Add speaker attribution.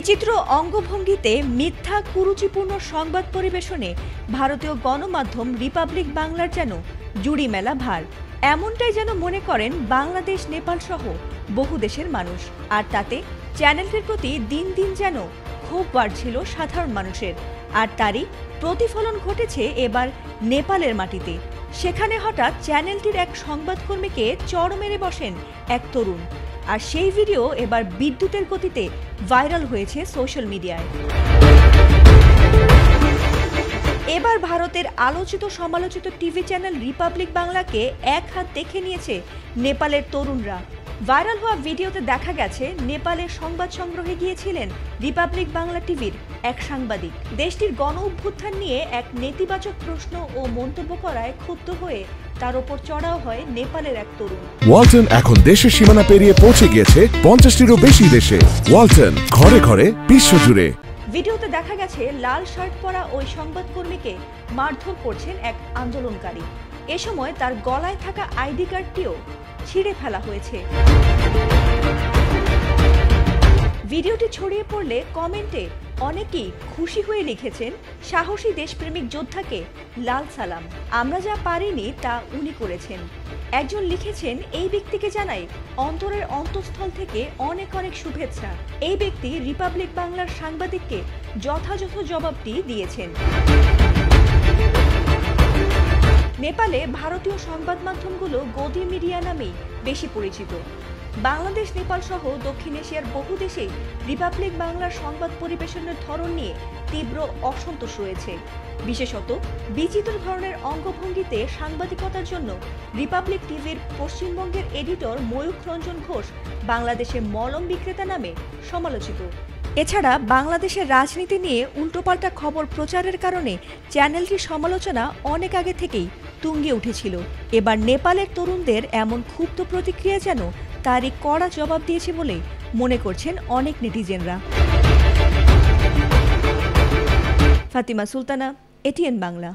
Speaker 1: বিচিত্র অঙ্গভঙ্গিতে মিথ্যা কুরুচিপূর্ণ সংবাদ পরিবেশনে ভারতীয় গণমাধ্যম রিপাবলিক বাংলার যেন জুড়ি মেলা ভার। এমনটাই যেন মনে করেন বাংলাদেশ, নেপাল সহ বহু দেশের মানুষ। আর তাতে চ্যানেলটির প্রতি দিন দিন যেন ক্ষোভ বাড়ছিল সাধারণ মানুষের। আর তারই প্রতিফলন ঘটেছে এবার নেপালের মাটিতে। সেখানে হঠাৎ চ্যানেলটির এক সংবাদকর্মীকে চড় মেরে বসেন এক তরুণ। আর সেই ভিডিও এবার বিদ্যুতের গতিতে ভাইরাল হয়েছে সোশ্যাল মিডিয়ায়। এবার ভারতের আলোচিত সমালোচিত টিভি চ্যানেল রিপাবলিক বাংলাকে এক হাত দেখে নিয়েছে নেপালের তরুণরা। ভাইরাল হওয়া ভিডিওতে দেখা গেছে নেপালের সংবাদ সংগ্রহে গিয়েছিলেন রিপাবলিক বাংলা টিভির এক সাংবাদিক। দেশটির গণ অভ্যুত্থান নিয়ে এক নেতিবাচক প্রশ্ন ও মন্তব্য করায় ক্ষুব্ধ হয়ে তার ওপর চড়াও হয় নেপালের এক তরুণ।
Speaker 2: ওয়ালটন এখন দেশের সীমানা পেরিয়ে পৌঁছে গিয়েছে 50টিরও বেশি দেশে। ওয়ালটন, ঘরে ঘরে বিশ্বজুড়ে।
Speaker 1: ভিডিওতে দেখা গেছে লাল শার্ট পরা ওই সংবাদকর্মীকে মারধর করছেন এক আন্দোলনকারী। এ সময় তার গলায় থাকা আইডি কার্ডটিও ছিঁড়ে ফেলা হয়েছে। ভিডিওটি ছড়িয়ে পড়লে কমেন্টে অনেকেই খুশি হয়ে লিখেছেন, সাহসী দেশপ্রেমিক যোদ্ধাকে লাল সালাম, আমরা যা পারিনি তা উনি করেছেন। একজন লিখেছেন, এই ব্যক্তিকে জানাই অন্তরের অন্তঃস্থল থেকে অনেক অনেক শুভেচ্ছা। এই ব্যক্তি রিপাবলিক বাংলার সাংবাদিককে যথাযথ জবাবটি দিয়েছেন। নেপালে ভারতীয় সংবাদ মাধ্যমগুলো গদি মিডিয়া নামেই বেশি পরিচিত। বাংলাদেশ, নেপাল সহ দক্ষিণ এশিয়ার বহু দেশেই রিপাবলিক বাংলার সংবাদ পরিবেশনের ধরন নিয়ে তীব্র অসন্তোষ রয়েছে। বিশেষত বিচিত্র ধরনের অঙ্গভঙ্গিতে সাংবাদিকতার জন্য রিপাবলিক টিভির পশ্চিমবঙ্গের এডিটর ময়ূখ রঞ্জন ঘোষ বাংলাদেশে মলম বিক্রেতা নামে সমালোচিত। এছাড়া বাংলাদেশের রাজনীতি নিয়ে উল্টোপাল্টা খবর প্রচারের কারণে চ্যানেলটির সমালোচনা অনেক আগে থেকেই তুঙ্গে উঠেছিল। এবার নেপালের তরুণদের এমন ক্ষুব্ধ প্রতিক্রিয়া যেন তারই কড়া জবাব দিয়েছে বলে মনে করছেন অনেক নেটিজেনরা। ফাতিমা সুলতানা, এটিএন বাংলা।